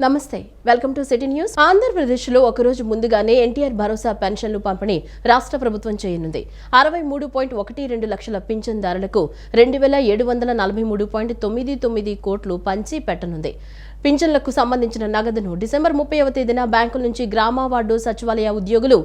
నమస్తే, welcome to city news. ఆంధ్రప్రదేశ్లో ఒకరోజు ముందుగానే ఎన్టీఆర్ భరోసా పెన్షన్లు పంపిణీ రాష్ట్ర ప్రభుత్వం చేయనుంది. 63.12 లక్షల పింఛన్దారులకు 2,743.99 కోట్లు పంచి పెట్టనుంది. పింఛన్లకు సంబంధించిన నగదును డిసెంబర్ 30వ తేదీన బ్యాంకుల నుంచి గ్రామ వార్డు సచివాలయ ఉద్యోగులు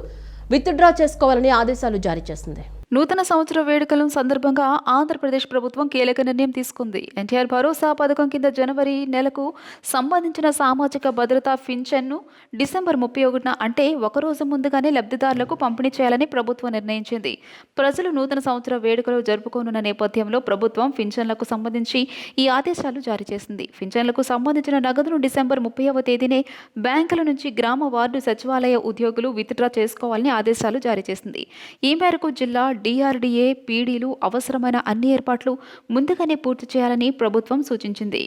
విత్డ్రా చేసుకోవాలని ఆదేశాలు జారీ చేసింది. నూతన సంవత్సర వేడుకల సందర్భంగా ఆంధ్రప్రదేశ్ ప్రభుత్వం కీలక నిర్ణయం తీసుకుంది. ఎన్టీఆర్ భరోసా పథకం కింద జనవరి నెలకు సంబంధించిన సామాజిక భద్రతా పింఛన్ను డిసెంబర్ 31న అంటే ఒకరోజు ముందుగానే లబ్ధిదారులకు పంపిణీ చేయాలని ప్రభుత్వం నిర్ణయించింది. ప్రజలు నూతన సంవత్సర వేడుకలు జరుపుకోనున్న నేపథ్యంలో ప్రభుత్వం పింఛన్లకు సంబంధించి ఈ ఆదేశాలు జారీ చేసింది. పింఛన్లకు సంబంధించిన నగదును డిసెంబర్ 30వ తేదీనే బ్యాంకుల నుంచి గ్రామ వార్డు సచివాలయ ఉద్యోగులు విత్డ్రా చేసుకోవాలని ఆదేశాలు జారీ చేసింది. ఈ మేరకు జిల్లా డిఆర్డీఏ పీడీలు అవసరమైన అన్ని ఏర్పాట్లు ముందుగానే పూర్తి చేయాలని ప్రభుత్వం సూచించింది.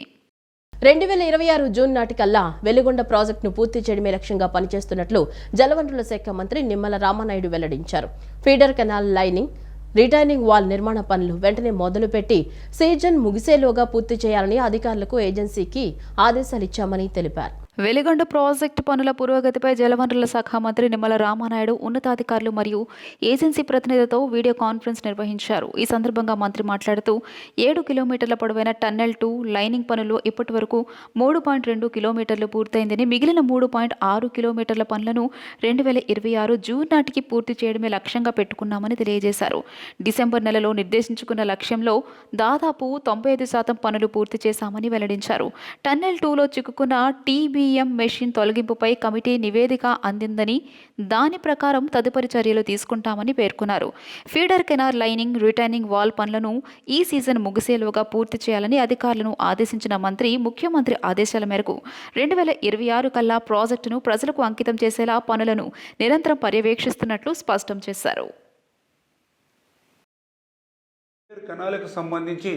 2026 జూన్ నాటికల్లా వెలిగొండ ప్రాజెక్టును పూర్తి చేయడమే లక్ష్యంగా పనిచేస్తున్నట్లు జలవనరుల శాఖ మంత్రి నిమ్మల రామానాయుడు వెల్లడించారు. Feeder canal lining, retaining wall నిర్మాణ పనులు వెంటనే మొదలుపెట్టి సీజన్ ముగిసేలోగా పూర్తి చేయాలని అధికారులకు ఏజెన్సీకి ఆదేశాలిచ్చామని తెలిపారు. వెలిగొండ ప్రాజెక్టు పనుల పురోగతిపై జలవనరుల శాఖ మంత్రి నిమ్మల రామానాయుడు ఉన్నతాధికారులు మరియు ఏజెన్సీ ప్రతినిధులతో వీడియో కాన్ఫరెన్స్ నిర్వహించారు. ఈ సందర్భంగా మంత్రి మాట్లాడుతూ 7 కిలోమీటర్ల పొడవైన టన్నెల్ 2 లైనింగ్ పనులు ఇప్పటి వరకు 3.2 కిలోమీటర్లు పూర్తయిందని, మిగిలిన 3.6 కిలోమీటర్ల పనులను 2026 జూన్ నాటికి పూర్తి చేయడమే లక్ష్యంగా పెట్టుకున్నామని తెలియజేశారు. డిసెంబర్ నెలలో నిర్దేశించుకున్న లక్ష్యంలో దాదాపు 95% పనులు పూర్తి చేశామని వెల్లడించారు. టన్నెల్ 2లో చిక్కుకున్న టీబీఎం మెషిన్ తొలగింపుపై కమిటీ నివేదిక అందిందని, దాని ప్రకారం తదుపరి చర్యలు తీసుకుంటామని పేర్కొన్నారు. Feeder canal lining, retaining wall పనులను ఈ సీజన్ ముగిసేలోగా పూర్తి చేయాలని అధికారులను ఆదేశించిన మంత్రి ముఖ్యమంత్రి ఆదేశాల మేరకు 2026 కల్లా ప్రాజెక్టును ప్రజలకు అంకితం చేసేలా పనులను నిరంతరం పర్యవేక్షిస్తున్నట్లు స్పష్టం చేశారు. కెనాల్కు సంబంధించి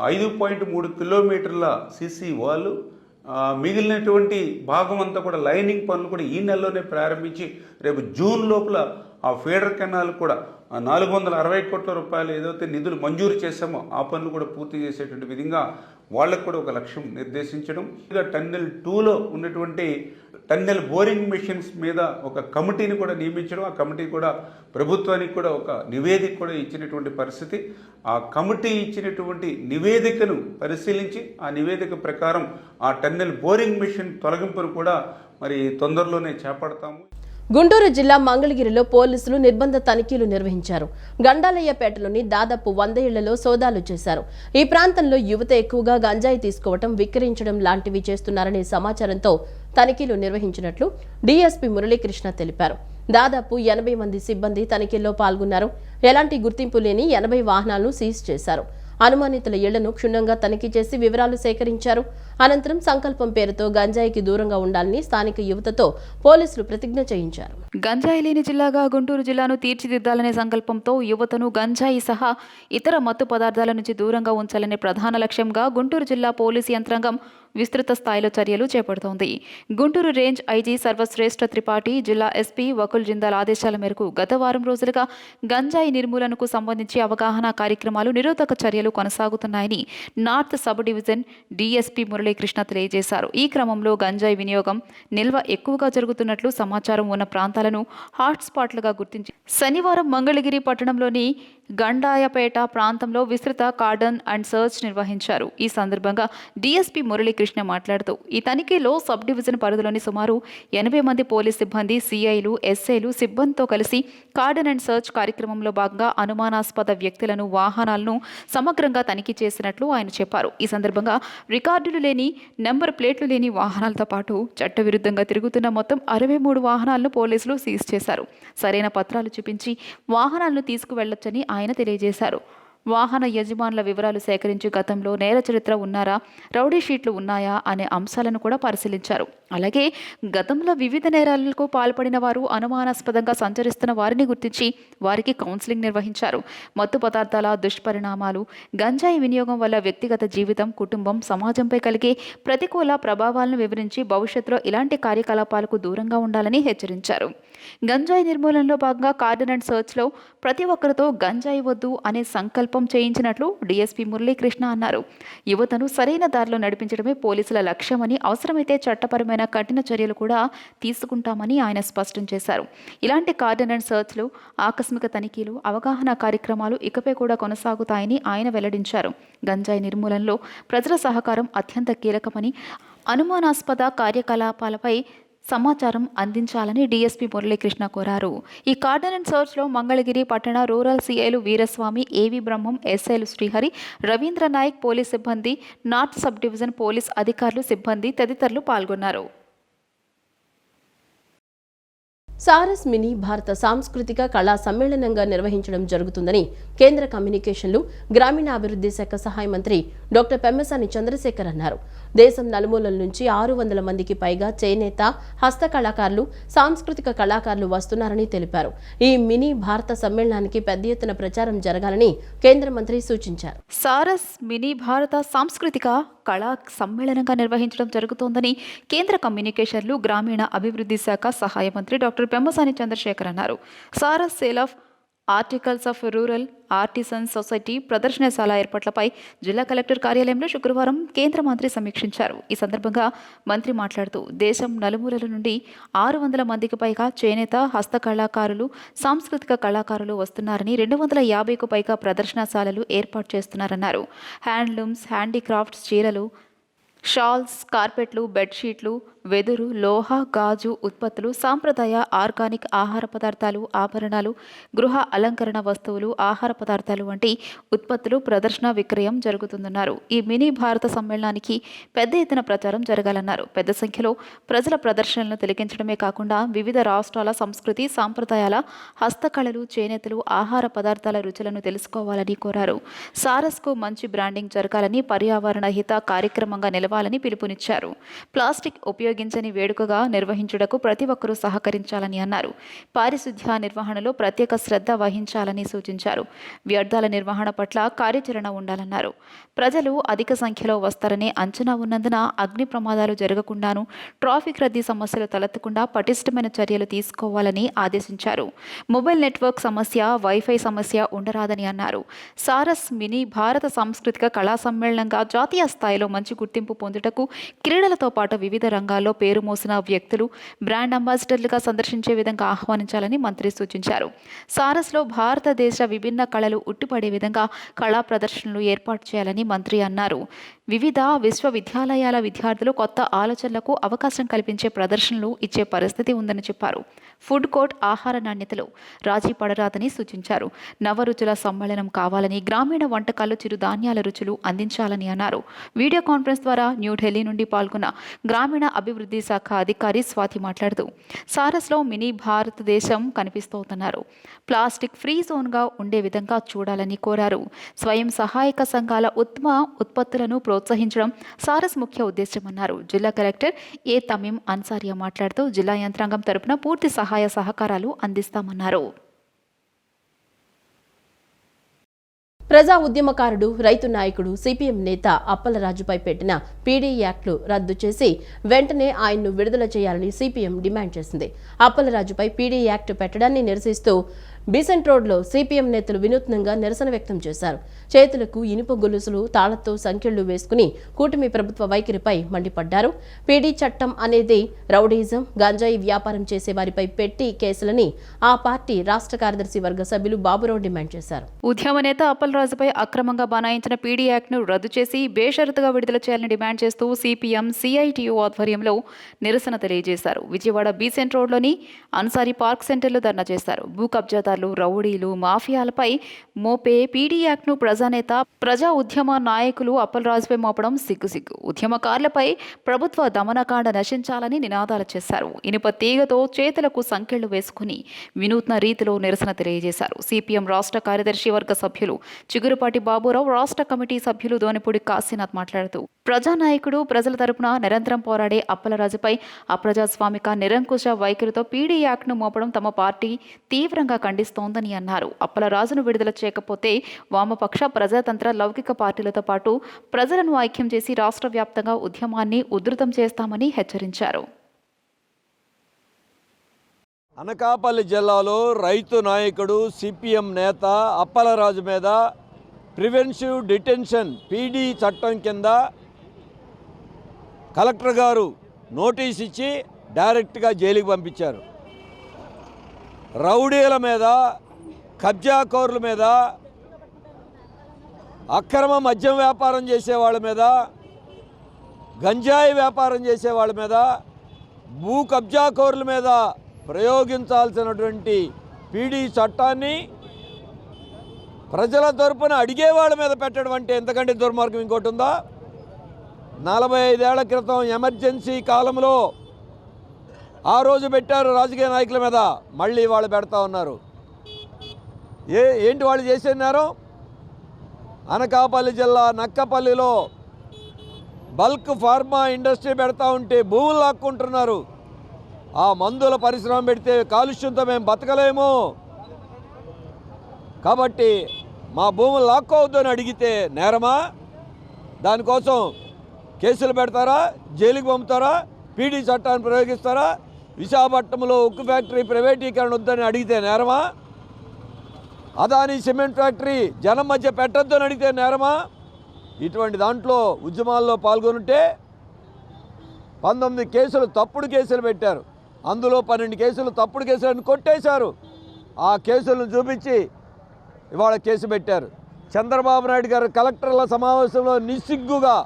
5.3 కిలోమీటర్ల సీసీ వాల్, మిగిలినటువంటి భాగం అంతా కూడా లైనింగ్ పనులు కూడా ఈ నెలలోనే ప్రారంభించి రేపు జూన్ లోపల ఆ ఫీడర్ కెనాల్ కూడా 460 కోట్ల రూపాయలు ఏదైతే నిధులు మంజూరు చేశామో ఆ పనులు కూడా పూర్తి చేసేటువంటి విధంగా వాళ్ళకు కూడా ఒక లక్ష్యం నిర్దేశించడం. టన్నెల్ 2లో ఉన్నటువంటి టన్నెల్ బోరింగ్ మెషిన్స్ మీద ఒక కమిటీని కూడా నియమించడం, ఆ కమిటీ కూడా ప్రభుత్వానికి కూడా ఒక నివేదిక కూడా ఇచ్చినటువంటి పరిస్థితి. ఆ కమిటీ ఇచ్చినటువంటి నివేదికను పరిశీలించి ఆ నివేదిక ప్రకారం ఆ టన్నెల్ బోరింగ్ మెషిన్ తొలగింపును కూడా మరి తొందరలోనే చేపడతాము. గుంటూరు జిల్లా మంగళగిరిలో పోలీసులు నిర్బంధ తనిఖీలు నిర్వహించారు. గండాలయ్యపేటలోని దాదాపు 100 ఇళ్లలో సోదాలు చేశారు. ఈ ప్రాంతంలో యువత ఎక్కువగా గంజాయి తీసుకోవటం, విక్రయించడం లాంటివి చేస్తున్నారనే సమాచారంతో తనిఖీలు నిర్వహించినట్లు డీఎస్పీ మురళీకృష్ణ తెలిపారు. దాదాపు 80 మంది సిబ్బంది తనిఖీల్లో పాల్గొన్నారు. ఎలాంటి గుర్తింపు లేని 80 వాహనాలను సీజ్ చేశారు. అనుమానితుల ఇళ్లను క్షుణ్ణంగా తనిఖీ చేసి వివరాలు సేకరించారు. అనంతరం సంకల్పం పేరుతో గంజాయికి దూరంగా ఉండాలని స్థానిక యువతతో పోలీసులు ప్రతిజ్ఞ చేయించారు. గంజాయి లేని జిల్లాగా గుంటూరు జిల్లాను తీర్చిదిద్దాలనే సంకల్పంతో యువతను గంజాయి సహా ఇతర మత్తు పదార్థాల నుంచి దూరంగా ఉంచాలనే ప్రధాన లక్ష్యంగా గుంటూరు జిల్లా పోలీసు యంత్రాంగం విస్తృత స్థాయిలో చర్యలు చేపడుతోంది. గుంటూరు రేంజ్ ఐజీ సర్వశ్రేష్ఠ త్రిపాఠి, జిల్లా ఎస్పీ వకుల్ జిందాల్ ఆదేశాల మేరకు గత వారం రోజులుగా గంజాయి నిర్మూలనకు సంబంధించి అవగాహన కార్యక్రమాలు, నిరోధక చర్యలు కొనసాగుతున్నాయని north sub division DSP Muralikrishna తెలియజేశారు. ఈ క్రమంలో గంజాయి వినియోగం, నిల్వ ఎక్కువగా జరుగుతున్నట్లు సమాచారం ఉన్న ప్రాంతాలను హాట్స్పాట్లుగా గుర్తించి శనివారం మంగళగిరి పట్టణంలోని గండాయపేట ప్రాంతంలో విస్తృత కార్డన్ అండ్ సర్చ్ నిర్వహించారు. ఈ సందర్భంగా డీఎస్పీ మురళీకృష్ణ మాట్లాడుతూ ఈ తనిఖీలో సబ్ డివిజన్ పరిధిలోని సుమారు 80 మంది పోలీస్ సిబ్బంది, సిఐలు, ఎస్ఐలు సిబ్బందితో కలిసి కార్డన్ అండ్ సర్చ్ కార్యక్రమంలో భాగంగా అనుమానాస్పద వ్యక్తులను, వాహనాలను సమగ్రంగా తనిఖీ చేసినట్లు ఆయన చెప్పారు. ఈ సందర్భంగా రికార్డులు లేని, నెంబర్ ప్లేట్లు లేని వాహనాలతో పాటు చట్టవిరుద్ధంగా తిరుగుతున్న మొత్తం 63 వాహనాలను పోలీసులు సీజ్ చేశారు. సరైన పత్రాలు చూపించి వాహనాలను తీసుకువెళ్లొచ్చని ఆయన తెలియజేశారు. వాహన యజమానుల వివరాలు సేకరించి గతంలో నేర చరిత్ర ఉన్నారా, రౌడీ షీట్లు ఉన్నాయా అనే అంశాలను కూడా పరిశీలించారు. అలాగే గతంలో వివిధ నేరాలకు పాల్పడిన వారు, అనుమానాస్పదంగా సంచరిస్తున్న వారిని గుర్తించి వారికి కౌన్సిలింగ్ నిర్వహించారు. మత్తు పదార్థాల దుష్పరిణామాలు, గంజాయి వినియోగం వల్ల వ్యక్తిగత జీవితం, కుటుంబం, సమాజంపై కలిగే ప్రతికూల ప్రభావాలను వివరించి భవిష్యత్తులో ఇలాంటి కార్యకలాపాలకు దూరంగా ఉండాలని హెచ్చరించారు. గంజాయి నిర్మూలనలో భాగంగా కార్డినెంట్ సర్చ్లో ప్రతి ఒక్కరితో గంజాయి వద్దు అనే సంకల్పం చేయించినట్లు డీఎస్పీ మురళీకృష్ణ అన్నారు. యువతను సరైన దారిలో నడిపించడమే పోలీసుల లక్ష్యమని, అవసరమైతే చట్టపరమైన కఠిన చర్యలు కూడా తీసుకుంటామని ఆయన స్పష్టం చేశారు. ఇలాంటి కార్డినెంట్ సర్చ్లు, ఆకస్మిక తనిఖీలు, అవగాహన కార్యక్రమాలు ఇకపై కూడా కొనసాగుతాయని ఆయన వెల్లడించారు. గంజాయి నిర్మూలనలో ప్రజల సహకారం అత్యంత కీలకమని, అనుమానాస్పద కార్యకలాపాలపై సమాచారం అందించాలని డీఎస్పీ మురళీకృష్ణ కోరారు. ఈ కార్డినెంట్ సర్చ్లో మంగళగిరి పట్టణ రూరల్ సీఐలు వీరస్వామి, ఏవి బ్రహ్మం, ఎస్ఐలు శ్రీహరి, రవీంద్ర నాయక్, పోలీస్ సిబ్బంది, నార్త్ సబ్ డివిజన్ పోలీస్ అధికారులు, సిబ్బంది తదితరులు పాల్గొన్నారు. సారస్ మినీ భారత సాంస్కృతిక కళా సమ్మేళనంగా నిర్వహించడం జరుగుతుందని కేంద్ర కమ్యూనికేషన్లు, గ్రామీణాభివృద్ధి శాఖ సహాయ మంత్రి డాక్టర్ పెమ్మసాని చంద్రశేఖర్ అన్నారు. దేశం నలుమూలల నుంచి 600 మందికి పైగా చేనేత, హస్త కళాకారులు, సాంస్కృతిక కళాకారులు వస్తున్నారని తెలిపారు. ఈ మినీ భారత సమ్మేళనానికి పెద్ద ఎత్తున ప్రచారం జరగాలని కేంద్ర మంత్రి సూచించారు. సారస్ మినీ భారత సాంస్కృతిక కళా సమ్మేళనంగా నిర్వహించడం జరుగుతోందని కేంద్ర కమ్యూనికేషన్లు, గ్రామీణ అభివృద్ధి శాఖ సహాయ మంత్రి డాక్టర్ పెమ్మసాని చంద్రశేఖర్ అన్నారు. Saras sale of articles of rural artisan society ప్రదర్శనశాల ఏర్పాట్లపై జిల్లా కలెక్టర్ కార్యాలయంలో శుక్రవారం కేంద్ర మంత్రి సమీక్షించారు. ఈ సందర్భంగా మంత్రి మాట్లాడుతూ, దేశం నలుమూలల నుండి 600 మందికి పైగా చేనేత, హస్త కళాకారులు, సాంస్కృతిక కళాకారులు వస్తున్నారని, 250కు పైగా ప్రదర్శనశాలలు ఏర్పాటు చేస్తున్నారన్నారు. హ్యాండ్లూమ్స్, హ్యాండీక్రాఫ్ట్స్, చీరలు, షాల్స్, కార్పెట్లు, బెడ్షీట్లు, వెదురు, లోహ, గాజు ఉత్పత్తులు, సాంప్రదాయ ఆర్గానిక్ ఆహార పదార్థాలు, ఆభరణాలు, గృహ అలంకరణ వస్తువులు, ఆహార పదార్థాలు వంటి ఉత్పత్తులు ప్రదర్శన విక్రయం జరుగుతుందన్నారు. ఈ మినీ భారత సమ్మేళనానికి పెద్ద ఎత్తున ప్రచారం జరగాలన్నారు. పెద్ద సంఖ్యలో ప్రజల ప్రదర్శనలను తిలకించడమే కాకుండా వివిధ రాష్ట్రాల సంస్కృతి, సాంప్రదాయాల, హస్తకళలు, చేనేతలు, ఆహార పదార్థాల రుచులను తెలుసుకోవాలని కోరారు. సారస్కు మంచి బ్రాండింగ్ జరగాలని, పర్యావరణ హిత కార్యక్రమంగా నిలవాలని పిలుపునిచ్చారు. ప్లాస్టిక్ ఉపయోగించని వేడుకగా నిర్వహించుటకు ప్రతి ఒక్కరూ సహకరించాలని అన్నారు. పారిశుద్ధ్య నిర్వహణలో ప్రత్యేక శ్రద్ధ వహించాలని సూచించారు. వ్యర్థాల నిర్వహణ పట్ల కార్యాచరణ ఉండాలన్నారు. ప్రజలు అధిక సంఖ్యలో వస్తారనే అంచనా ఉన్నందున అగ్ని ప్రమాదాలు జరగకుండాను, ట్రాఫిక్ రద్దీ సమస్యలు తలెత్తకుండా పటిష్టమైన చర్యలు తీసుకోవాలని ఆదేశించారు. మొబైల్ నెట్వర్క్ సమస్య, వైఫై సమస్య ఉండరాదని అన్నారు. సారస్ మినీ భారత సాంస్కృతిక కళా సమ్మేళనంగా జాతీయ స్థాయిలో మంచి గుర్తింపు పొందుటకు క్రీడలతో పాటు వివిధ రంగాల్లో పేరు మోసిన వ్యక్తులు బ్రాండ్ అంబాసిడర్లుగా సందర్శించే విధంగా ఆహ్వానించాలని మంత్రి సూచించారు. సారస్లో భారతదేశ విభిన్న కళలు ఉట్టిపడే విధంగా కళా ప్రదర్శనలు ఏర్పాటు చేయాలని మంత్రి అన్నారు. వివిధ విశ్వవిద్యాలయాల విద్యార్థులు కొత్త ఆలోచనలకు అవకాశం కల్పించే ప్రదర్శనలు ఇచ్చే పరిస్థితి ఉందని చెప్పారు. ఫుడ్ కోర్ట్ ఆహార నాణ్యతలో రాజీ పడరాదని సూచించారు. నవరుచుల సమ్మేళనం కావాలని, గ్రామీణ వంటకాలు, చిరుధాన్యాల రుచులు అందించాలని అన్నారు. వీడియో కాన్ఫరెన్స్ ద్వారా న్యూఢిల్లీ నుండి పాల్గొన్న గ్రామీణ అభివృద్ధి శాఖ అధికారి స్వాతి మాట్లాడుతూ, సారస్లో మినీ భారతదేశం కనిపిస్తోందన్నారు. ప్లాస్టిక్ ఫ్రీ జోన్గా ఉండే విధంగా చూడాలని కోరారు. స్వయం సహాయక సంఘాల ఉత్తమ ఉత్పత్తులను ప్రోత్సహించడం సారస్ ముఖ్య ఉద్దేశమన్నారు. జిల్లా కలెక్టర్ ఏ తమీం అన్సారియా మాట్లాడుతూ, జిల్లా యంత్రాంగం తరపున పూర్తి సహాయ సహకారాలు అందిస్తామన్నారు. ప్రజా ఉద్యమకారుడు, రైతు నాయకుడు, సిపిఎం నేత అప్పలరాజుపై పెట్టిన పీడీ యాక్ట్లు రద్దు చేసి వెంటనే ఆయన్ను విడుదల చేయాలని సిపిఎం డిమాండ్ చేసింది. అప్పలరాజుపై పీడీ యాక్ట్ పెట్టడాన్ని నిరసిస్తూ బీసెంట్ రోడ్లో సిపిఎం నేతలు వినూత్నంగా నిరసన వ్యక్తం చేశారు. చేతులకు ఇనుప గొలుసులు, తాళతో సంకెళ్లు వేసుకుని కూటమి ప్రభుత్వ వైఖరిపై మండిపడ్డారు. పీడీ చట్టం అనేది రౌడీజం, గంజాయి వ్యాపారం చేసే వారిపై పెట్టి కేసులని ఆ పార్టీ రాష్ట్ర కార్యదర్శి వర్గ సభ్యులు బాబురావు డిమాండ్ చేశారు. ఉద్యమ నేత అప్పలరాజుపై అక్రమంగా బనాయించిన పీడీ యాక్ట్ను రద్దు చేసి బేషరతుగా విడుదల చేయాలని డిమాండ్ చేస్తూ సిపిఎం, సిఐటియు ఆధ్వర్యంలో నిరసన తెలియజేశారు. విజయవాడ బీసెంట్ రోడ్లోని అన్సారీ పార్క్ సెంటర్లో ధర్నా చేశారు. భూ కబ్జాదారులు, రౌడీలు, మాఫియాలపై మోపే పీడీ యాక్ట్ను ప్రజానేత, ప్రజా ఉద్యమ నాయకులు అప్పలరాజుపై మోపడం సిగ్గుసిగ్గు. ఉద్యమకారులపై ప్రభుత్వ దమనకాండ నశించాలని నినాదాలు చేశారు. ఇనుప తీగతో చేతులకు సంకెళ్లు వేసుకుని వినూత్న రీతిలో నిరసన తెలియజేశారు. సిపిఎం రాష్ట్ర కార్యదర్శి వర్గ సభ్యులు చిగురుపాటి బాబురావు, రాష్ట్ర కమిటీ సభ్యులు దోనిపూడి కాశీనాథ్ మాట్లాడుతూ, ప్రజానాయకుడు, ప్రజల తరపున నిరంతరం పోరాడే అప్పలరాజుపై అప్రజాస్వామిక, నిరంకుశ వైఖరితో పీడీ యాక్ట్ను మోపడం తమ పార్టీ తీవ్రంగా ఖండిస్తోందని అన్నారు. అప్పలరాజును విడుదల చేయకపోతే వామపక్ష, ప్రజాతంత్ర, లౌకిక పార్టీలతో పాటు ప్రజలను ఐక్యం చేసి రాష్ట్ర వ్యాప్తంగా ఉద్యమాన్ని ఉధృతం చేస్తామని హెచ్చరించారు. అనకాపల్లి జిల్లాలో రైతు నాయకుడు సిపిఎం నేత అప్పలరాజు మీద ప్రివెన్సివ్ డిటెన్షన్ పీడీ చట్టం కింద కలెక్టర్ గారు నోటీస్ ఇచ్చి డైరెక్ట్గా జైలుకి పంపించారు. రౌడీల మీద, కబ్జాకోరుల మీద, అక్రమ మద్యం వ్యాపారం చేసేవాళ్ళ మీద, గంజాయి వ్యాపారం చేసేవాళ్ళ మీద, భూ కబ్జాకోరుల మీద ప్రయోగించాల్సినటువంటి పీడీ చట్టాన్ని ప్రజల తరపున అడిగేవాళ్ళ మీద పెట్టడం అంటే ఎంతకంటే దుర్మార్గం ఇంకోటి ఉందా? 45 ఏళ్ల క్రితం ఎమర్జెన్సీ కాలంలో ఆ రోజు పెట్టారు రాజకీయ నాయకుల మీద, మళ్ళీ వాళ్ళు పెడతా ఉన్నారు. ఏంటి వాళ్ళు చేసేన్నారు? అనకాపల్లి జిల్లా నక్కపల్లిలో బల్క్ ఫార్మా ఇండస్ట్రీ పెడతా ఉంటే భూములు లాక్కుంటున్నారు. ఆ మందుల పరిశ్రమ పెడితే కాలుష్యంతో మేము బతకలేము, కాబట్టి మా భూములు లాక్కోవద్దని అడిగితే నేరమా? దానికోసం కేసులు పెడతారా? జైలుకి పంపుతారా? పీడీ చట్టాన్ని ప్రయోగిస్తారా? విశాఖపట్నంలో ఉక్కు ఫ్యాక్టరీ ప్రైవేటీకరణ వద్దని అడిగితే నేరమా? అదానీ సిమెంట్ ఫ్యాక్టరీ జనం మధ్య పెట్టొద్దని అడిగితే నేరమా? ఇటువంటి దాంట్లో ఉద్యమాల్లో పాల్గొనుంటే 19 కేసులు తప్పుడు కేసులు పెట్టారు. అందులో 12 కేసులు తప్పుడు కేసులను కొట్టేశారు. ఆ కేసులను చూపించి ఇవాళ కేసు పెట్టారు. చంద్రబాబు నాయుడు గారు కలెక్టర్ల సమావేశంలో నిస్సిగ్గుగా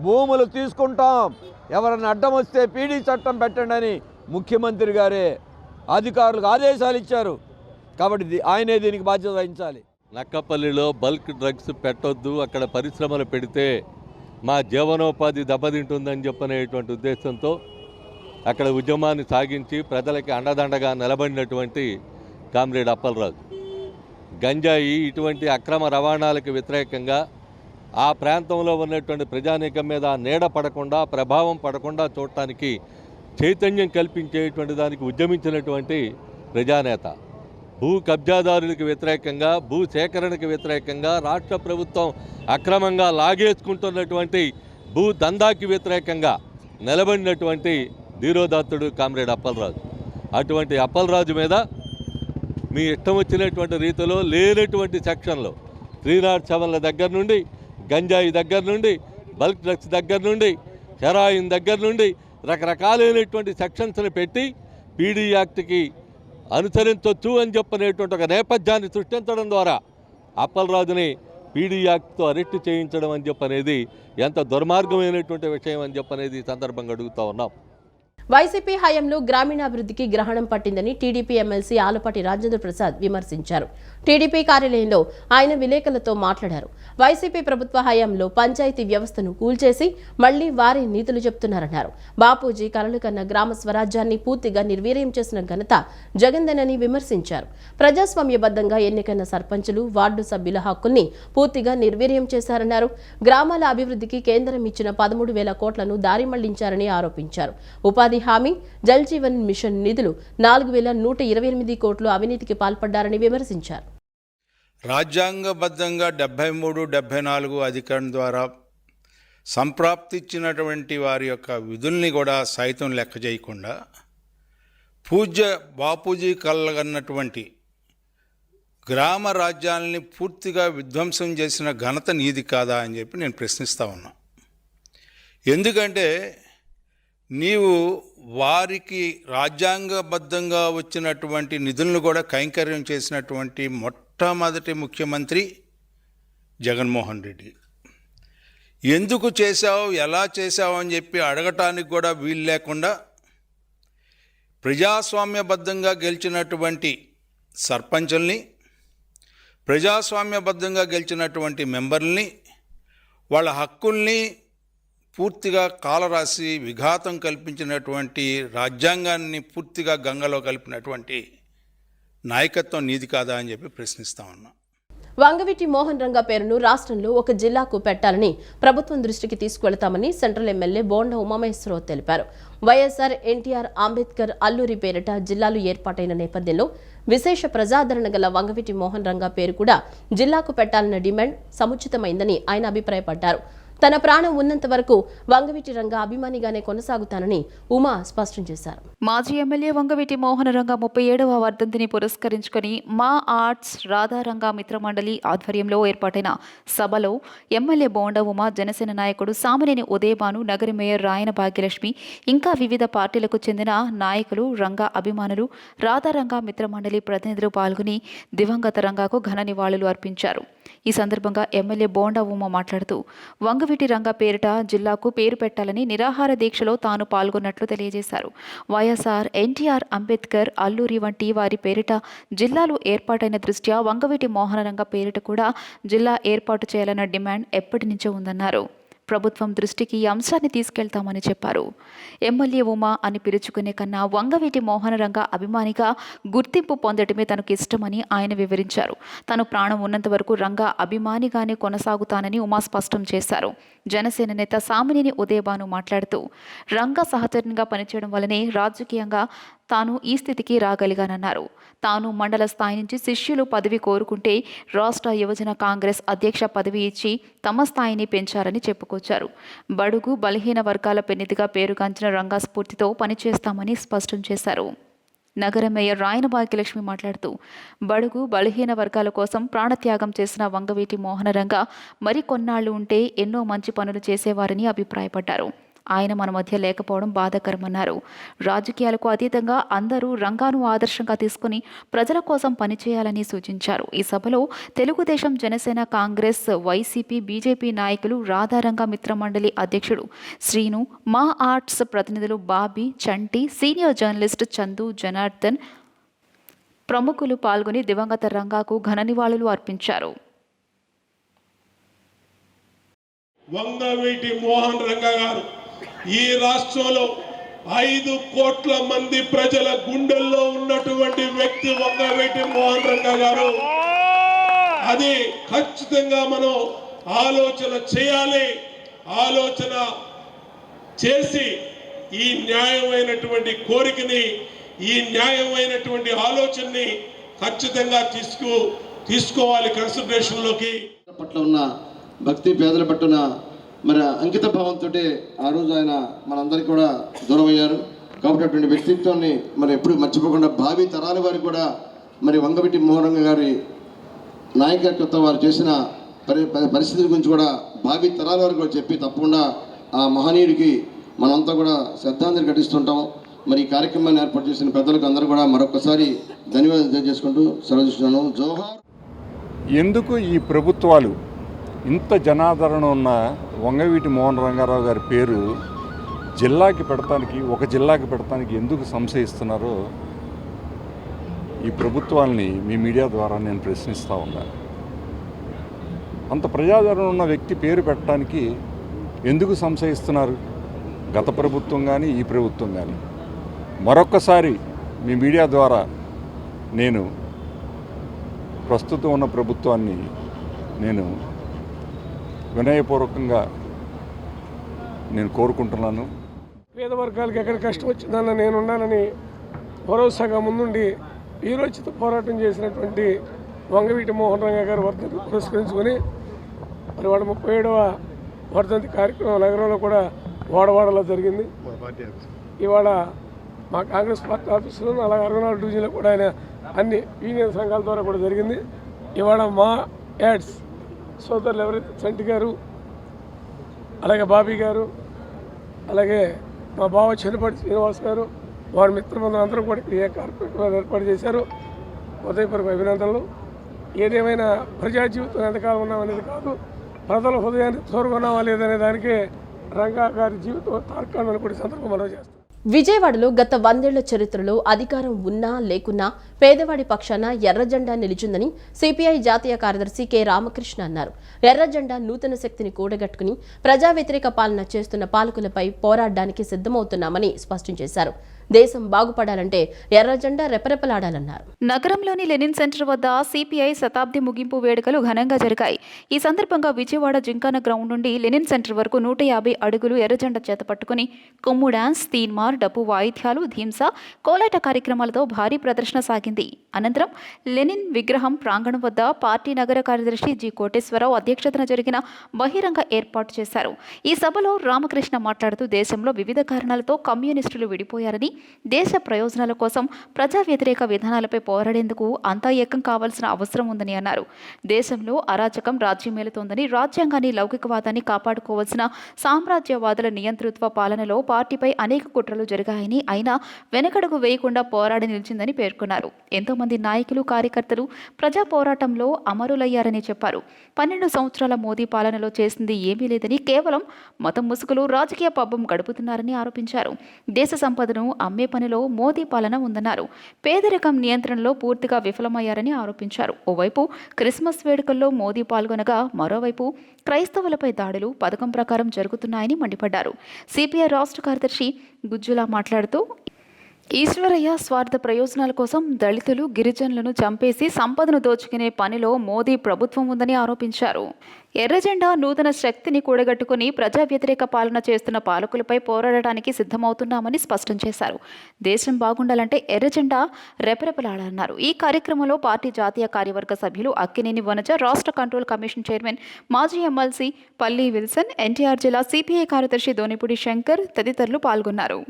భూములు తీసుకుంటాం, ఎవరైనా అడ్డం వస్తే పీడీ చట్టం పెట్టండి అని ముఖ్యమంత్రి గారే అధికారులకు ఆదేశాలు ఇచ్చారు. కాబట్టి ఆయనే దీనికి బాధ్యత వహించాలి. నక్కపల్లిలో బల్క్ డ్రగ్స్ పెట్టొద్దు, అక్కడ పరిశ్రమలు పెడితే మా జీవనోపాధి దెబ్బతింటుందని చెప్పనేటువంటి ఉద్దేశంతో అక్కడ ఉద్యమాన్ని సాగించి ప్రజలకి అండదండగా నిలబడినటువంటి కామ్రేడ్ అప్పలరాజు గంజాయి ఇటువంటి అక్రమ రవాణాలకు వ్యతిరేకంగా ఆ ప్రాంతంలో ఉన్నటువంటి ప్రజానీకం మీద నీడ పడకుండా, ప్రభావం పడకుండా చూడటానికి చైతన్యం కల్పించేటువంటి దానికి ఉద్యమించినటువంటి ప్రజానేత. భూ కబ్జాదారులకు వ్యతిరేకంగా, భూ సేకరణకు వ్యతిరేకంగా, రాష్ట్ర ప్రభుత్వం అక్రమంగా లాగేసుకుంటున్నటువంటి భూ దందాకి వ్యతిరేకంగా నిలబడినటువంటి ధీరోదాత్తుడు కామ్రేడ్ అప్పలరాజు. అటువంటి అప్పలరాజు మీద మీ ఇష్టం వచ్చినటువంటి రీతిలో లేనటువంటి సెక్షన్లో 307ల దగ్గర నుండి, గంజాయి దగ్గర నుండి, బల్క్ డ్రగ్స్ దగ్గర నుండి, హెరాయిన్ దగ్గర నుండి రకరకాలైనటువంటి సెక్షన్స్ని పెట్టి పీడీ యాక్ట్కి అనుసరించవచ్చు అని చెప్పనేటువంటి ఒక నేపథ్యాన్ని సృష్టించడం ద్వారా అప్పలరాజుని పీడీ యాక్ట్తో అరెస్టు చేయించడం అని చెప్పనేది ఎంత దుర్మార్గమైనటువంటి విషయం అని చెప్పనేది ఈ సందర్భంగా అడుగుతూ ఉన్నాం. వైసీపీ హయాంలో గ్రామీణాభివృద్ధికి గ్రహణం పట్టిందని టీడీపీ ఎమ్మెల్సీ ఆలపాటి రాజేంద్ర ప్రసాద్ విమర్శించారు. టీడీపీ కార్యాలయంలో ఆయన విలేకరులతో మాట్లాడారు. వైసీపీ ప్రభుత్వ హయాంలో పంచాయతీ వ్యవస్థను కూల్చేసి మళ్లీ వారి నీతులు చెప్తున్నారన్నారు. బాపూజీ కలలు కన్న గ్రామ స్వరాజ్యాన్ని పూర్తిగా నిర్వీర్యం చేసిన ఘనత జగన్దేనని విమర్శించారు. ప్రజాస్వామ్యబద్ధంగా ఎన్నికైన సర్పంచులు, వార్డు సభ్యుల హక్కుల్ని పూర్తిగా నిర్వీర్యం చేశారన్నారు. గ్రామాల అభివృద్ధికి కేంద్రం ఇచ్చిన 13,000 కోట్లను దారి మళ్లించారని ఆరోపించారు. ఉపాధి హామీ, జల్ జీవన్ మిషన్ నిధులు 4,128 కోట్లు అవినీతికి పాల్పడ్డారని విమర్శించారు. రాజ్యాంగబద్ధంగా 73, 74 అధికరణ ద్వారా సంప్రాప్తిచ్చినటువంటి వారి యొక్క విధుల్ని కూడా సైతం లెక్క చేయకుండా పూజ్య బాపూజీ కలగన్నటువంటి గ్రామ రాజ్యాలని పూర్తిగా విధ్వంసం చేసిన ఘనత నీది కాదా అని చెప్పి నేను ప్రశ్నిస్తూ ఉన్నా. ఎందుకంటే నీవు వారికి రాజ్యాంగబద్ధంగా వచ్చినటువంటి నిధులను కూడా కైంకర్యం చేసినటువంటి మొట్టమొదటి ముఖ్యమంత్రి జగన్మోహన్ రెడ్డి. ఎందుకు చేశావు, ఎలా చేశావు అని చెప్పి అడగటానికి కూడా వీలు లేకుండా ప్రజాస్వామ్యబద్ధంగా గెలిచినటువంటి సర్పంచుల్ని, ప్రజాస్వామ్యబద్ధంగా గెలిచినటువంటి మెంబర్లని, వాళ్ళ హక్కుల్ని పూర్తిగా కాలరాసి విఘాతం కల్పించినటువంటి, రాజ్యాంగాన్ని పూర్తిగా గంగలో కలిపినటువంటి నాయకత్వం నీది కాదా అని చెప్పి ప్రశ్నిస్తా ఉన్నా. వంగవీటి మోహన్ రంగా పేరును రాష్ట్రంలో ఒక జిల్లాకు పెట్టాలని ప్రభుత్వం దృష్టికి తీసుకువెళతామని సెంట్రల్ ఎమ్మెల్యే బోండ ఉమామహేశ్వరరావు తెలిపారు. వైఎస్ఆర్, ఎన్టీఆర్, అంబేద్కర్, అల్లూరి పేరిట జిల్లాలు ఏర్పాటైన నేపథ్యంలో విశేష ప్రజాదరణ గల వంగవీటి మోహన్ రంగా పేరు కూడా జిల్లాకు పెట్టాలన్న డిమాండ్ సముచితమైందని ఆయన అభిప్రాయపడ్డారు. తన ప్రాణం ఉన్నంత వరకు వంగవీటి రంగా అభిమానిగానే కొనసాగుతానని ఉమా స్పష్టం చేశారు. మాజీ ఎమ్మెల్యే వంగవీటి మోహన రంగా 37వ వర్ధంతిని పురస్కరించుకొని మా ఆర్ట్స్ రాధారంగా మిత్రమండలి ఆధ్వర్యంలో ఏర్పాటైన సభలో ఎమ్మెల్యే బోండా ఉమా, జనసేన నాయకుడు సామినేని ఉదయభాను, నగర మేయర్ రాయన భాగ్యలక్ష్మి, ఇంకా వివిధ పార్టీలకు చెందిన నాయకులు, రంగా అభిమానులు, రాధారంగా మిత్రమండలి ప్రతినిధులు పాల్గొని దివంగత రంగాకు ఘన నివాళులు అర్పించారు. ఈ సందర్భంగా ఎమ్మెల్యే బోండా ఉమా మాట్లాడుతూ వంగవీటి రంగా పేరిట జిల్లాకు పేరు పెట్టాలని నిరాహార దీక్షలో తాను పాల్గొన్నట్లు తెలియజేశారు. వైఎస్ఆర్, ఎన్టీఆర్, అంబేద్కర్, అల్లూరి వంటి వారి పేరిట జిల్లాలు ఏర్పాటైన దృష్ట్యా వంగవీటి మోహన రంగా పేరిట కూడా జిల్లా ఏర్పాటు చేయాలన్న డిమాండ్ ఎప్పటి నుంచో ఉందన్నారు. ప్రభుత్వం దృష్టికి ఈ అంశాన్ని తీసుకెళ్తామని చెప్పారు. ఎమ్మెల్యే ఉమా అని పిలుచుకునే కన్నా వంగవీటి మోహన రంగా అభిమానిగా గుర్తింపు పొందడమే తనకు ఇష్టమని ఆయన వివరించారు. తను ప్రాణం ఉన్నంత వరకు రంగా అభిమానిగానే కొనసాగుతానని ఉమా స్పష్టం చేశారు. జనసేన నేత సామినేని ఉదయభాను మాట్లాడుతూ రంగా సహచరునిగా పనిచేయడం వల్లనే రాజకీయంగా తాను ఈ స్థితికి రాగలిగానన్నారు. తాను మండల స్థాయి నుంచి శిష్యులు పదవి కోరుకుంటే రాష్ట్ర యువజన కాంగ్రెస్ అధ్యక్ష పదవి ఇచ్చి తమ స్థాయిని పెంచారని చెప్పుకొచ్చారు. బడుగు బలహీన వర్గాల పెన్నిధిగా పేరుగాంచిన రంగా స్ఫూర్తితో పనిచేస్తామని స్పష్టం చేశారు. నగర మేయర్ రాయన భాగ్యలక్ష్మి మాట్లాడుతూ బడుగు బలహీన వర్గాల కోసం ప్రాణత్యాగం చేసిన వంగవీటి మోహన రంగా మరికొన్నాళ్లు ఉంటే ఎన్నో మంచి పనులు చేసేవారని అభిప్రాయపడ్డారు. ఆయన మన మధ్య లేకపోవడం బాధాకరమన్నారు. రాజకీయాలకు అతీతంగా అందరూ రంగాను ఆదర్శంగా తీసుకుని ప్రజల కోసం పనిచేయాలని సూచించారు. ఈ సభలో తెలుగుదేశం, జనసేన, కాంగ్రెస్, వైసీపీ, బీజేపీ నాయకులు, రాధారంగా మిత్రమండలి అధ్యక్షుడు శ్రీను, మా ఆర్ట్స్ ప్రతినిధులు బాబీ, చంటి, సీనియర్ జర్నలిస్ట్ చందు, జనార్దన్ ప్రముఖులు పాల్గొని దివంగత రంగాకు ఘన నివాళులు అర్పించారు. వంగవీటి మోహన్ రంగా గారు ఈ రాష్ట్రంలో 5 కోట్ల మంది ప్రజల గుండెల్లో ఉన్నటువంటి వ్యక్తి వంగవీటి మోహన్ రంగా గారు. అది ఖచ్చితంగా మనం ఆలోచన చేయాలి. ఆలోచన చేసి ఈ న్యాయమైనటువంటి కోరికని, ఈ న్యాయమైనటువంటి ఆలోచనని ఖచ్చితంగా తీసుకోవాలి కన్సిడరేషన్లోకి. పట్ల ఉన్న భక్తి, పేదల పట్టున మరి అంకిత భావంతో ఆ రోజు ఆయన మనందరికీ కూడా దూరం అయ్యారు. కాబట్టి అటువంటి వ్యక్తిత్వాన్ని మరి ఎప్పుడు మర్చిపోకుండా భావి తరాల వారికి కూడా మరి వంగవీటి మోహన్ రంగా గారి నాయకత్వం వారు చేసిన పరిస్థితుల గురించి కూడా భావి తరాల వారికి కూడా చెప్పి తప్పకుండా ఆ మహనీయుడికి మనంతా కూడా శ్రద్ధాంజలి ఘటిస్తుంటాం. మరి ఈ కార్యక్రమాన్ని ఏర్పాటు చేసిన పెద్దలకు అందరూ కూడా మరొకసారి ధన్యవాదాలు తెలియజేసుకుంటూ సెలవుస్తున్నాను. జోహార్. ఎందుకు ఈ ప్రభుత్వాలు ఇంత జనాదరణ ఉన్న వంగవీటి మోహన్ రంగారావు గారి పేరు ఒక జిల్లాకి పెడతానికి ఎందుకు సంశయిస్తున్నారో ఈ ప్రభుత్వాల్ని మీ మీడియా ద్వారా నేను ప్రశ్నిస్తూ ఉన్నాను. అంత ప్రజాదరణ ఉన్న వ్యక్తి పేరు పెట్టడానికి ఎందుకు సంశయిస్తున్నారు? గత ప్రభుత్వం కానీ ఈ ప్రభుత్వం కానీ. మరొక్కసారి మీ మీడియా ద్వారా నేను ప్రస్తుతం ఉన్న ప్రభుత్వాన్ని నేను వినయపూర్వకంగా నేను కోరుకుంటున్నాను. పేద వర్గాలకు ఎక్కడ కష్టం వచ్చిందన్న నేనున్నానని భరోసాగా ముందుండి వీరోచిత పోరాటం చేసినటువంటి వంగవీటి మోహన్ రంగా గారు వర్ధంతి పురస్కరించుకొని మరి వాడు 37వ వర్ధంతి కార్యక్రమం నగరంలో కూడా వాడవాడలో జరిగింది. ఇవాళ మా కాంగ్రెస్ పార్టీ ఆఫీసులో అలాగే 64 డివిజన్లో కూడా ఆయన అన్ని యూనియన్ సంఘాల ద్వారా కూడా జరిగింది. ఇవాళ మా యాడ్స్ సోదరులు ఎవరైతే చంటి గారు, అలాగే బాబీ గారు, అలాగే మా బావ చెన్నపాటి శ్రీనివాస్ గారు, వారి మిత్రబృందం అందరూ కూడా ఈ కార్యక్రమం ఏర్పాటు చేశారు. హృదయపూర్వక అభినందనలు. ఏదేమైనా ప్రజా జీవితం ఎంతకాలం ఉన్నామనేది కాదు, ప్రజల హృదయాన్ని చూరుకున్నామా లేదనే దానికే రంగా గారి జీవితం తార్కాణం కూడా సందర్భం మనం చేస్తాం. విజయవాడలో గత 100 ఏళ్ల చరిత్రలో అధికారం ఉన్నా లేకున్నా పేదవాడి పక్షాన ఎర్రజెండా నిలిచిందని సిపిఐ జాతీయ కార్యదర్శి కె రామకృష్ణ అన్నారు. ఎర్రజెండా నూతన శక్తిని కూడగట్టుకుని ప్రజా వ్యతిరేక పాలన చేస్తున్న పాలకులపై పోరాడడానికి సిద్ధమవుతున్నామని స్పష్టం చేశారు. దేశం బాగుపడాలంటే ఎర్రజెండా రెపరెపలాడాలన్నారు. నగరంలోని లెనిన్ సెంటర్ వద్ద సిపిఐ శతాబ్ది ముగింపు వేడుకలు ఘనంగా జరిగాయి. ఈ సందర్భంగా విజయవాడ జింకానా గ్రౌండ్ నుండి లెనిన్ సెంటర్ వరకు 150 అడుగులు ఎర్రజెండా చేత పట్టుకుని కొమ్ము డాన్స్, తీన్మార్, డప్పు వాయిద్యాలు, ధీంసా, కోలాట కార్యక్రమాలతో భారీ ప్రదర్శన సాగింది. అనంతరం లెనిన్ విగ్రహం ప్రాంగణం వద్ద పార్టీ నగర కార్యదర్శి జి కోటేశ్వరరావు అధ్యక్షతన జరిగిన బహిరంగ ఏర్పాటు చేశారు. ఈ సభలో రామకృష్ణ మాట్లాడుతూ దేశంలో వివిధ కారణాలతో కమ్యూనిస్టులు విడిపోయారని, దేశ ప్రయోజనాల కోసం ప్రజా వ్యతిరేక విధానాలపై పోరాడేందుకు అంతా ఏకం కావాల్సిన అవసరం ఉందని అన్నారు. దేశంలో అరాచకం రాజ్యమేలుతోందని, రాజ్యాంగాన్ని లౌకికవాదాన్ని కాపాడుకోవాల్సిన సామ్రాజ్యవాదుల నియంతృత్వ పాలనలో పార్టీపై అనేక కుట్రలు జరిగాయని, అయినా వెనకడుగు వేయకుండా పోరాడి నిలిచిందని పేర్కొన్నారు. ఎంతోమంది నాయకులు, కార్యకర్తలు ప్రజా పోరాటంలో అమరులయ్యారని చెప్పారు. 12 సంవత్సరాల మోదీ పాలనలో చేసింది ఏమీ లేదని, కేవలం మతం ముసుగులు రాజకీయ పబ్బం గడుపుతున్నారని ఆరోపించారు. దేశ సంపదను అమ్మే పనిలో మోదీ పాలన ఉందన్నారు. పేదరికం నియంత్రణలో పూర్తిగా విఫలమయ్యారని ఆరోపించారు. ఓవైపు క్రిస్మస్ వేడుకల్లో మోదీ పాల్గొనగా, మరోవైపు క్రైస్తవులపై దాడులు పథకం ప్రకారం జరుగుతున్నాయని మండిపడ్డారు. సిపిఐ రాష్ట్ర కార్యదర్శి గుజ్జులా మాట్లాడుతూ, ఈశ్వరయ్య స్వార్థ ప్రయోజనాల కోసం దళితులు, గిరిజనులను చంపేసి సంపదను దోచుకునే పనిలో మోదీ ప్రభుత్వం ఉందని ఆరోపించారు. ఎర్రజెండా నూతన శక్తిని కూడగట్టుకుని ప్రజా వ్యతిరేక పాలన చేస్తున్న పాలకులపై పోరాడటానికి సిద్ధమవుతున్నామని స్పష్టం చేశారు. దేశం బాగుండాలంటే ఎర్రజెండా రెపరెపలాడాలన్నారు. ఈ కార్యక్రమంలో పార్టీ జాతీయ కార్యవర్గ సభ్యులు అక్కినేని వనజ, రాష్ట్ర కంట్రోల్ కమిషన్ చైర్మన్ మాజీ ఎమ్మెల్సీ పల్లి విల్సన్, ఎన్టీఆర్ జిల్లా సిపిఐ కార్యదర్శి దోనిపూడి శంకర్ తదితరులు పాల్గొన్నారు.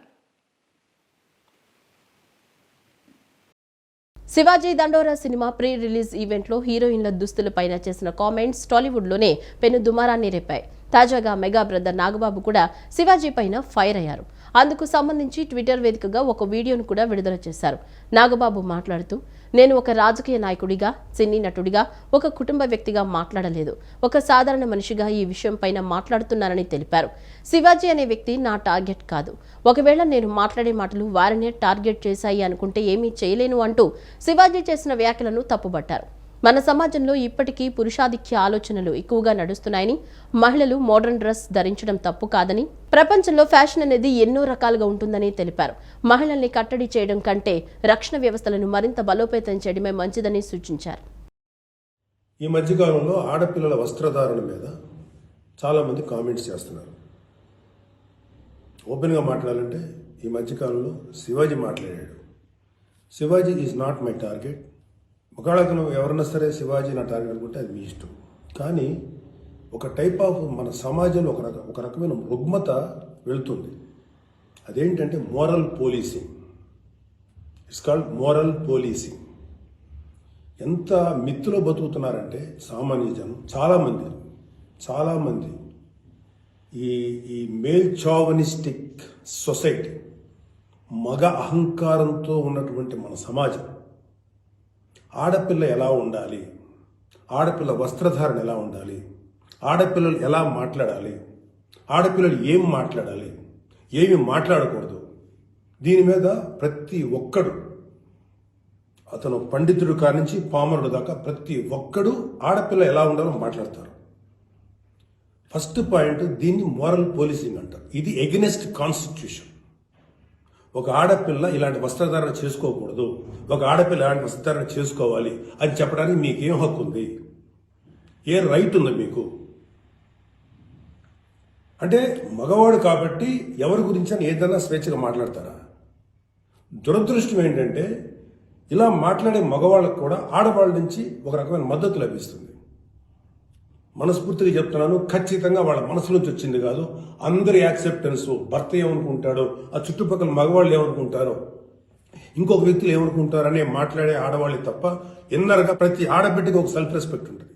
శివాజీ దండోరా సినిమా ప్రీ రిలీజ్ ఈవెంట్లో హీరోయిన్ల దుస్తులపైన చేసిన కామెంట్స్ టాలీవుడ్లోనే పెను దుమారాన్ని రేపాయి. తాజాగా మెగా బ్రదర్ నాగబాబు కూడా శివాజీ పైన ఫైర్ అయ్యారు. అందుకు సంబంధించి ట్విట్టర్ వేదికగా ఒక వీడియోను కూడా విడుదల చేశారు. నాగబాబు మాట్లాడుతూ, నేను ఒక రాజకీయ నాయకుడిగా, సినీ నటుడిగా, ఒక కుటుంబ వ్యక్తిగా మాట్లాడలేదు. ఒక సాధారణ మనిషిగా ఈ విషయం పైన మాట్లాడుతున్నానని తెలిపారు. శివాజీ అనే వ్యక్తి నా టార్గెట్ కాదు. ఒకవేళ నేను మాట్లాడే మాటలు వారినే టార్గెట్ చేశాయి అనుకుంటే ఏమీ చేయలేను అంటూ శివాజీ చేసిన వ్యాఖ్యలను తప్పుబట్టారు. మన సమాజంలో ఇప్పటికీ పురుషాధిక్య ఆలోచనలు ఎక్కువగా నడుస్తున్నాయని, మహిళలు మోడర్న్ డ్రెస్ ధరించడం తప్పు కాదని, ప్రపంచంలో ఫ్యాషన్ అనేది ఎన్నో రకాలుగా ఉంటుందని తెలిపారు. మహిళల్ని కట్టడి చేయడం కంటే రక్షణ వ్యవస్థలను మరింత బలోపేతం చేయడమే మంచిదని సూచించారు. ఈ మధ్యకాలంలో ఆడపిల్లల వస్త్రధారణ మీద చాలామంది కామెంట్స్ చేస్తున్నారు. ఓపెన్గా మాట్లాడాలంటే ఈ మధ్యకాలంలో శివాజీ మాట్లాడాడు. Shivaji is not my target. ఒకవేళ ఎవరన్నా సరే శివాజీ నా టార్గెట్ అనుకుంటే అది మీ ఇష్టం. కానీ ఒక టైప్ ఆఫ్ మన సమాజంలో ఒక రకమైన రుగ్మత వెళుతుంది. అదేంటంటే moral policing. It's called moral policing. ఎంత మిత్తులో బతుకుతున్నారంటే సామాన్య జనం చాలామంది ఈ మేల్ చావనిస్టిక్ సొసైటీ, మగ అహంకారంతో ఉన్నటువంటి మన సమాజం, ఆడపిల్ల ఎలా ఉండాలి, ఆడపిల్ల వస్త్రధారణ ఎలా ఉండాలి, ఆడపిల్లలు ఎలా మాట్లాడాలి, ఆడపిల్లలు ఏం మాట్లాడాలి, ఏమి మాట్లాడకూడదు, దీని మీద ప్రతి ఒక్కడు, అతను పండితుడు కానించి పామరుడు దాకా ప్రతి ఒక్కడు ఆడపిల్ల ఎలా ఉండాలో మాట్లాడతారు. ఫస్ట్ పాయింట్, దీన్ని మోరల్ పోలీసింగ్ అంటారు. ఇది ఎగెనెస్ట్ కాన్స్టిట్యూషన్. ఒక ఆడపిల్ల ఇలాంటి వస్త్రధారణ చేసుకోకూడదు, ఒక ఆడపిల్ల ఇలాంటి వస్త్రధారణ చేసుకోవాలి అని చెప్పడానికి మీకేం హక్కు ఉంది? ఏ రైట్ ఉంది మీకు? అంటే మగవాడు కాబట్టి ఎవరి గురించి అని ఏదైనా స్వేచ్ఛగా మాట్లాడతారా? దురదృష్టం ఏంటంటే ఇలా మాట్లాడే మగవాళ్ళకు కూడా ఆడవాళ్ళ నుంచి ఒక రకమైన మద్దతు లభిస్తుంది. మనస్ఫూర్తిగా చెప్తున్నాను, ఖచ్చితంగా వాళ్ళ మనసు నుంచి వచ్చింది కాదు. అందరి యాక్సెప్టెన్స్, భర్త ఏమనుకుంటాడో, ఆ చుట్టుపక్కల మగవాళ్ళు ఏమనుకుంటారో, ఇంకొక వ్యక్తులు ఏమనుకుంటారో అనే మాట్లాడే ఆడవాళ్ళే తప్ప ఇన్నర్గా ప్రతి ఆడబిడ్డకి ఒక సెల్ఫ్ రెస్పెక్ట్ ఉంటుంది.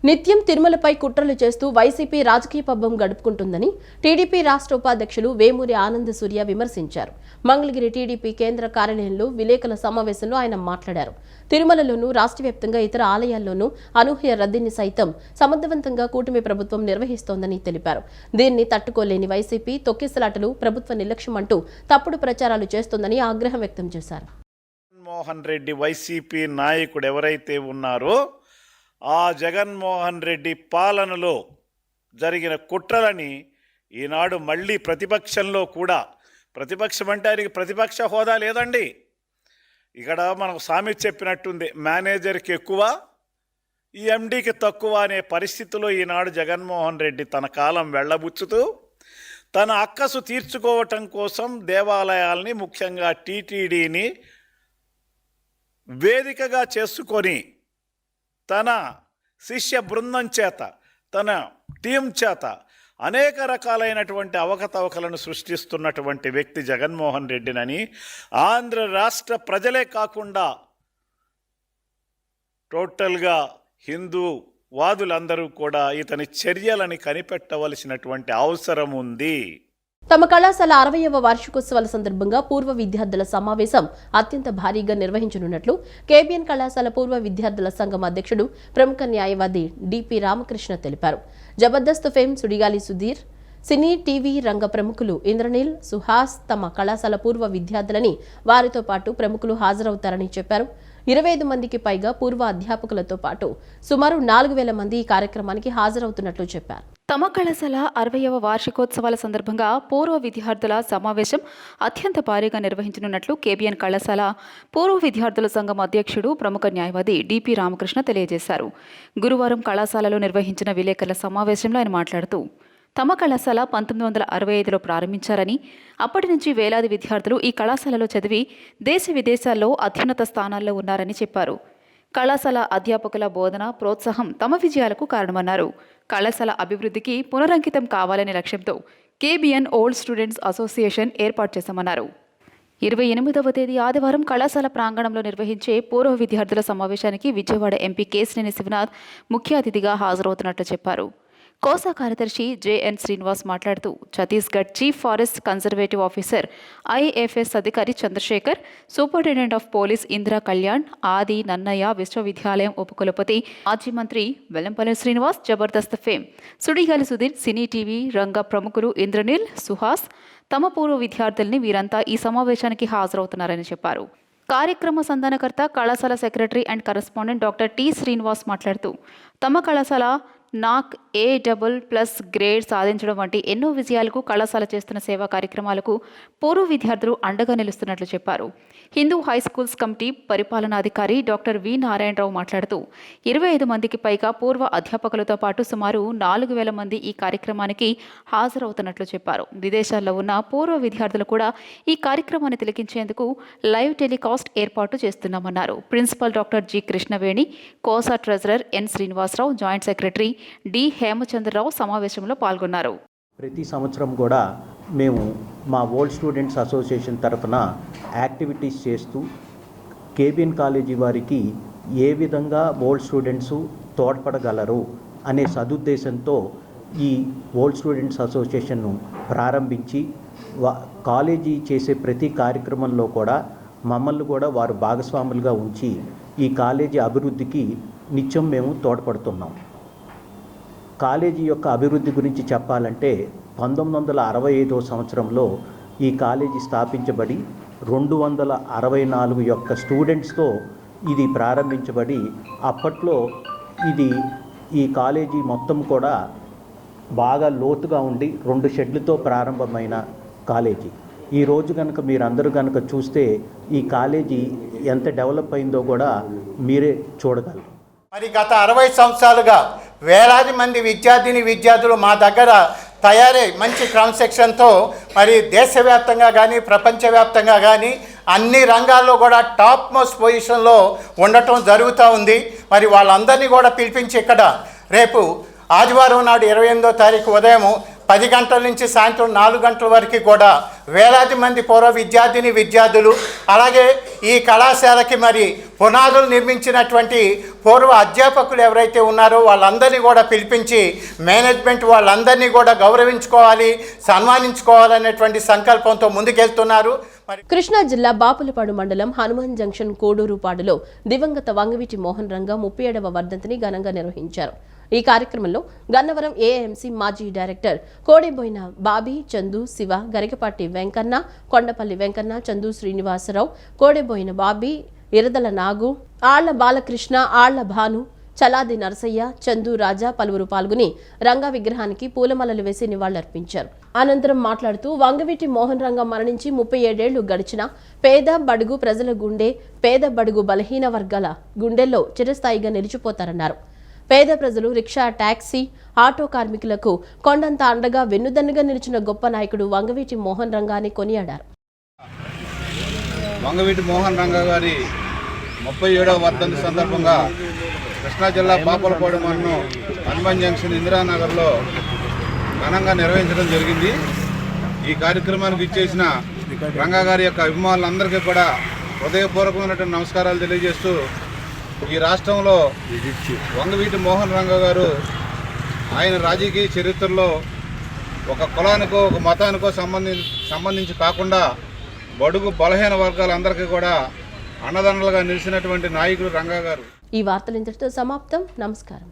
నిత్యం తిరుమలపై కుట్రలు చేస్తూ వైసీపీ రాజకీయ పబ్బం గడుపుకుంటుందని టీడీపీ రాష్ట్ర ఉపాధ్యక్షులు వేమూరి ఆనంద సూర్య విమర్శించారు. మంగళగిరి టీడీపీ కేంద్ర కార్యాలయంలో విలేకరుల సమావేశంలో ఆయన మాట్లాడారు. తిరుమలలోనూ రాష్ట్ర వ్యాప్తంగా ఇతర ఆలయాల్లోనూ అనూహ్య రద్దీని సైతం సమర్థవంతంగా కూటమి ప్రభుత్వం నిర్వహిస్తోందని తెలిపారు. దీన్ని తట్టుకోలేని వైసీపీ తొక్కిసలాటలు, ప్రభుత్వ నిర్లక్ష్యం అంటూ తప్పుడు ప్రచారాలు చేస్తోందని ఆగ్రహం వ్యక్తం చేశారు. జగన్మోహన్ రెడ్డి వైసీపీ నాయకుడు ఎవరైతే ఉన్నారో ఆ జగన్మోహన్ రెడ్డి పాలనలో జరిగిన కుట్రలని ఈనాడు మళ్ళీ ప్రతిపక్షంలో కూడా, ప్రతిపక్షం అంటే ఆయనకి ప్రతిపక్ష హోదా లేదండి. ఇక్కడ మనకు సామెత చెప్పినట్టుంది, మేనేజర్కి ఎక్కువ ఈ ఎండీకి తక్కువ అనే పరిస్థితిలో ఈనాడు జగన్మోహన్ రెడ్డి తన కాలం వెళ్ళబుచ్చుతూ తన అక్కసు తీర్చుకోవటం కోసం దేవాలయాల్ని, ముఖ్యంగా టీటీడీని వేదికగా చేసుకొని తన శిష్య బృందం చేత, తన టీం చేత అనేక రకాలైనటువంటి అవకతవకలను సృష్టిస్తున్నటువంటి వ్యక్తి జగన్మోహన్ రెడ్డినని ఆంధ్ర రాష్ట్ర ప్రజలే కాకుండా టోటల్గా హిందూ వాదులందరూ కూడా ఇతని చర్యలని కనిపెట్టవలసినటువంటి అవసరం ఉంది. తమ కళాశాల 60వ వార్షికోత్సవాల సందర్భంగా పూర్వ విద్యార్థుల సమావేశం అత్యంత భారీగా నిర్వహించనున్నట్లు కేబిఎన్ కళాశాల పూర్వ విద్యార్థుల సంఘం అధ్యక్షుడు ప్రముఖ న్యాయవాది డిపి రామకృష్ణ తెలిపారు. Jabardasth fame Sudigali Sudheer, cine TV రంగ ప్రముఖులు ఇంద్రనీల్, సుహాస్ తమ కళాశాల పూర్వ విద్యార్థులని, వారితో పాటు ప్రముఖులు హాజరవుతారని చెప్పారు. 25 మందికి పైగా పూర్వ అధ్యాపకులతో పాటు సుమారు 4000 మంది ఈ కార్యక్రమానికి హాజరవుతున్నట్లు చెప్పారు. తమ కళాశాల 60వ వార్షికోత్సవాల సందర్భంగా పూర్వ విద్యార్థుల సమావేశం అత్యంత భారీగా నిర్వహించనున్నట్లు కేబిఎన్ కళాశాల పూర్వ విద్యార్థుల సంఘం అధ్యక్షుడు ప్రముఖ న్యాయవాది డిపి రామకృష్ణ తెలియజేశారు. గురువారం కళాశాలలో నిర్వహించిన విలేకరుల సమావేశంలో ఆయన మాట్లాడుతూ, తమ కళాశాల 1965లో ప్రారంభించారని, అప్పటి నుంచి వేలాది విద్యార్థులు ఈ కళాశాలలో చదివి దేశ విదేశాల్లో అత్యున్నత స్థానాల్లో ఉన్నారని చెప్పారు. కళాశాల అధ్యాపకుల బోధన, ప్రోత్సాహం తమ విజయాలకు కారణమన్నారు. కళాశాల అభివృద్ధికి పునరంకితం కావాలనే లక్ష్యంతో కేబిఎన్ ఓల్డ్ స్టూడెంట్స్ అసోసియేషన్ ఏర్పాటు చేశామన్నారు. 28వ తేదీ ఆదివారం కళాశాల ప్రాంగణంలో నిర్వహించే పూర్వ విద్యార్థుల సమావేశానికి విజయవాడ ఎంపీ కేశినేని శివనాథ్ ముఖ్య అతిథిగా హాజరవుతున్నట్లు చెప్పారు. కోసా కార్యదర్శి జేఎన్ శ్రీనివాస్ మాట్లాడుతూ, Chhattisgarh chief forest conservative officer IFS అధికారి Chandrasekhar, superintendent of police Indira Kalyan, Adi Nannaya విశ్వవిద్యాలయం ఉపకులపతి మాజీ మంత్రి Vellampalli Srinivas, Jabardasth fame Sudigali Sudheer, cine TV రంగ ప్రముఖులు ఇంద్రనీల్, సుహాస్ తమ పూర్వ విద్యార్థుల్ని వీరంతా ఈ సమావేశానికి హాజరవుతున్నారని చెప్పారు. కార్యక్రమ సంధానకర్త కళాశాల secretary and correspondent doctor T Srinivas మాట్లాడుతూ, తమ కళాశాల నాక్ A++ గ్రేడ్ సాధించడం వంటి ఎన్నో విజయాలకు కళాశాల చేస్తున్న సేవా కార్యక్రమాలకు పూర్వ విద్యార్థులు అండగా నిలుస్తున్నట్లు చెప్పారు. హిందూ హై స్కూల్స్ కమిటీ పరిపాలనాధికారి డాక్టర్ వి నారాయణరావు మాట్లాడుతూ, 25 మందికి పైగా పూర్వ అధ్యాపకులతో పాటు సుమారు 4000 మంది ఈ కార్యక్రమానికి హాజరవుతున్నట్లు చెప్పారు. విదేశాల్లో ఉన్న పూర్వ విద్యార్థులు కూడా ఈ కార్యక్రమాన్ని తిలకించేందుకు లైవ్ టెలికాస్ట్ ఏర్పాటు చేస్తున్నామన్నారు. Principal doctor G Krishnaveni, KOSA treasurer N Srinivasarao, joint secretary D Hemachandrarao సమావేశంలో పాల్గొన్నారు. ప్రతి సంవత్సరం కూడా మేము మా ఓల్డ్ స్టూడెంట్స్ అసోసియేషన్ తరఫున యాక్టివిటీస్ చేస్తూ కేబిఎన్ కాలేజీ వారికి ఏ విధంగా ఓల్డ్ స్టూడెంట్స్ తోడ్పడగలరు అనే సదుద్దేశంతో ఈ ఓల్డ్ స్టూడెంట్స్ అసోసియేషన్ను ప్రారంభించి కాలేజీ చేసే ప్రతి కార్యక్రమంలో కూడా మమ్మల్ని కూడా వారు భాగస్వాములుగా ఉంచి ఈ కాలేజీ అభివృద్ధికి నిత్యం మేము తోడ్పడుతున్నాం. కాలేజీ యొక్క అభివృద్ధి గురించి చెప్పాలంటే 1965వ సంవత్సరంలో ఈ కాలేజీ స్థాపించబడి 264 యొక్క స్టూడెంట్స్తో ఇది ప్రారంభించబడి, అప్పట్లో ఈ కాలేజీ మొత్తం కూడా బాగా లోతుగా ఉండి 2 షెడ్లతో ప్రారంభమైన కాలేజీ. ఈరోజు కనుక మీరందరూ కనుక చూస్తే ఈ కాలేజీ ఎంత డెవలప్ అయిందో కూడా మీరే చూడగలరు. మరి గత 60 సంవత్సరాలుగా వేలాది మంది విద్యార్థులు మా దగ్గర తయారై మంచి క్రమశిక్షణతో మరి దేశవ్యాప్తంగా కానీ ప్రపంచవ్యాప్తంగా కానీ అన్ని రంగాల్లో కూడా టాప్ మోస్ట్ పొజిషన్లో ఉండటం జరుగుతూ ఉంది. మరి వాళ్ళందరినీ కూడా పిలిపించి ఇక్కడ రేపు ఆదివారం నాడు 28వ తారీఖు ఉదయం 10 గంటల నుంచి సాయంత్రం 4 గంటల వరకు కూడా వేలాది మంది పూర్వ విద్యార్థులు, అలాగే ఈ కళాశాలకి మరి పునాదులు నిర్మించినటువంటి పూర్వ అధ్యాపకులు ఎవరైతే ఉన్నారో వాళ్ళందరినీ కూడా పిలిపించి మేనేజ్మెంట్ వాళ్ళందరినీ కూడా గౌరవించుకోవాలి, సన్మానించుకోవాలనేటువంటి సంకల్పంతో ముందుకెళ్తున్నారు. కృష్ణా జిల్లా బాపులపాడు మండలం హనుమాన్ జంక్షన్ కోడూరుపాడులో దివంగత వంగవీటి మోహన్ రంగ 37వ వర్ధంతిని ఘనంగా నిర్వహించారు. ఈ కార్యక్రమంలో గన్నవరం ఏఎంసీ మాజీ డైరెక్టర్ కోడెబోయిన బాబీ, చందు, శివ, గరికపాటి వెంకన్న, కొండపల్లి వెంకన్న, చందు శ్రీనివాసరావు, కోడెబోయిన బాబీ, ఇరదల నాగు, ఆళ్ల బాలకృష్ణ, ఆళ్ల భాను, చలాది నరసయ్య, చందు, రాజా పలువురు పాల్గొని రంగా విగ్రహానికి పూలమాలలు వేసి నివాళులర్పించారు. అనంతరం మాట్లాడుతూ, వంగవీటి మోహన్ రంగ మరణించి 37 ఏళ్లు గడిచిన పేద బడుగు ప్రజల గుండె, పేద బడుగు బలహీన వర్గాల గుండెల్లో చిరస్థాయిగా నిలిచిపోతారన్నారు. పేద ప్రజలు, రిక్షా, టాక్సీ, ఆటో కార్మికులకు కొండంత అండగా వెన్నుదన్నుగా నిలిచిన గొప్ప నాయకుడు వంగవీటి మోహన్ రంగా అని కొనియాడారు. వంగవీటి మోహన్ రంగా గారి 37వ వర్ధంతి సందర్భంగా కృష్ణా జిల్లా పాపలపాడు మండలం హనుమాన్ జంక్షన్ ఇందిరానగర్లో ఘనంగా నిర్వహించడం జరిగింది. ఈ కార్యక్రమానికి ఇచ్చేసిన రంగా గారి యొక్క అభిమానులందరికీ కూడా హృదయపూర్వకమైనటువంటి నమస్కారాలు తెలియజేస్తూ, ఈ రాష్ట్రంలో వంగవీటి మోహన్ రంగా గారు ఆయన రాజకీయ చరిత్రలో ఒక కులానికో ఒక మతానికో సంబంధించి కాకుండా బడుగు బలహీన వర్గాలందరికీ కూడా అన్నదండలుగా నిలిచినటువంటి నాయకుడు రంగా గారు. ఈ వార్తలు ఇంతటితో సమాప్తం. నమస్కారం.